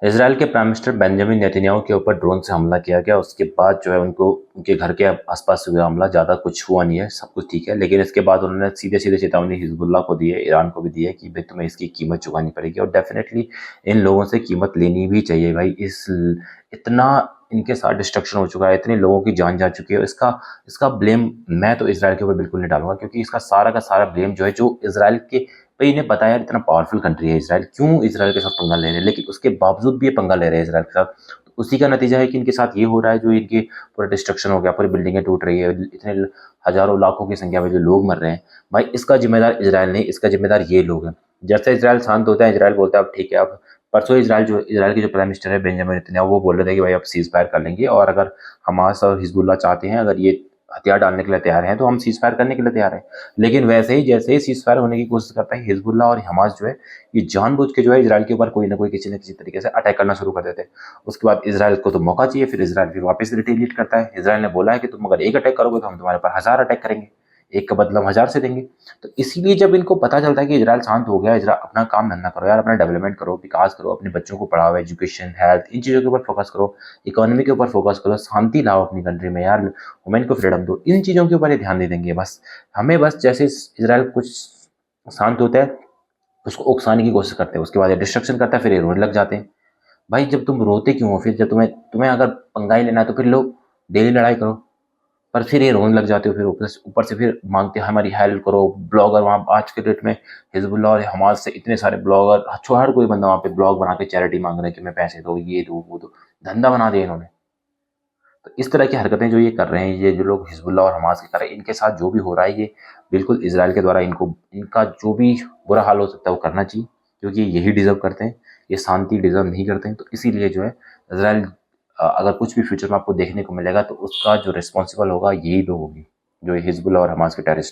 Israel के prime minister Benjamin Netanyahu के ऊपर ड्रोन से हमला किया गया। उसके बाद जो है उनको उनके घर के आसपास हुआ हमला, ज़्यादा कुछ हुआ नहीं है, सब कुछ ठीक है। लेकिन इसके बाद उन्होंने सीधे सीधे चेतावनी हिजबुल्लाह को दी है, ईरान को भी दी है कि भाई तुम्हें इसकी कीमत चुकानी पड़ेगी और डेफिनेटली इन लोगों से कीमत लेनी भी चाहिए। भाई इतना इनके साथ डिस्ट्रक्शन हो चुका है, इतने लोगों की जान जा चुकी है। इसका इसका ब्लेम मैं तो इसराइल के ऊपर बिल्कुल नहीं डालूंगा, क्योंकि इसका सारा का सारा ब्लेम जो है जो इसराइल के भाई इन्हें पता है यार इतना पावरफुल कंट्री है इसराइल, क्यों इसराइल के साथ पंगा ले रहे हैं, लेकिन उसके बावजूद भी ये पंगा ले रहे हैं इसराइल के साथ। तो उसी का नतीजा है कि इनके साथ ये हो रहा है, जो इनके पूरा डिस्ट्रक्शन हो गया, पूरी बिल्डिंगें टूट रही है, इतने हजारों लाखों की संख्या में जो लोग मर रहे हैं। भाई इसका जिम्मेदार इसराइल नहीं, इसका जिम्मेदार ये लोग हैं। जैसे इसराइल शांत होता है, इसराइल बोलता है अब ठीक है। अब परसों इसराइल के जो प्राइम मिनिस्टर है बेंजामिन नेतन्याहू, वो बोल रहे थे कि भाई अब सीज फायर कर लेंगे, और अगर हमास और हिजबुल्लाह चाहते हैं, अगर ये हथियार डालने के लिए तैयार हैं, तो हम सीज फायर करने के लिए तैयार हैं। लेकिन वैसे ही जैसे ही सीज फायर होने की कोशिश करता है, हिजबुल्लाह और हमास जो है ये जानबूझ के जो है इसराइल के ऊपर कोई ना कोई किसी न किसी तरीके से अटैक करना शुरू कर देते हैं। उसके बाद इसराइल को तो मौका चाहिए, फिर इसराइल फिर वापस रिटेलिएट करता है। इसराइल ने बोला है कि तुम अगर एक अटैक करोगे तो हम तुम्हारे पर 1000 अटैक करेंगे, एक का बदला 1000 से देंगे। तो इसीलिए जब इनको पता चलता है कि इजराइल शांत हो गया, इजराइल अपना काम धंधा करो यार, अपना डेवलपमेंट करो, विकास करो, अपने बच्चों को पढ़ाओ, एजुकेशन, हेल्थ, इन चीज़ों के ऊपर फोकस करो, इकोनॉमी के ऊपर फोकस करो, शांति लाओ अपनी कंट्री में यार, वुमेन को फ्रीडम दो, इन चीज़ों के ऊपर ये ध्यान नहीं देंगे। बस हमें बस जैसे इसराइल कुछ शांत होता है उसको उकसाने की कोशिश करते हैं, उसके बाद ये डिस्ट्रक्शन करता है, फिर ये रोने लग जाते हैं। भाई जब तुम रोते क्यों हो, फिर जब तुम्हें तुम्हें अगर पंगा ही लेना है तो फिर लोग डेली लड़ाई करो, पर फिर ये रोने लग जाते हो, फिर ऊपर से फिर मांगते हैं हमारी हेल्प करो। ब्लॉगर वहाँ आज के डेट में हिजबुल्लाह और हमास से इतने सारे ब्लॉगर, हर कोई बंदा वहाँ पे ब्लॉग बना के चैरिटी मांग रहा है कि मैं पैसे दो, ये दो, वो दो, धंधा बना दिया इन्होंने। तो इस तरह की हरकतें जो ये कर रहे हैं, ये जो लोग हिजबुल्लाह और हमास के कर रहे हैं, इनके साथ जो भी हो रहा है ये बिल्कुल इसराइल के द्वारा इनको इनका जो भी बुरा हाल हो सकता है वो करना चाहिए, क्योंकि यही डिजर्व करते हैं, ये शांति डिजर्व नहीं करते हैं। तो इसीलिए जो है इसराइल अगर कुछ भी फ्यूचर में आपको देखने को मिलेगा तो उसका जो रिस्पॉन्सिबल होगा यही लोग होंगे, जो हिजबुल्लाह और हमास के टेररिस्ट हैं।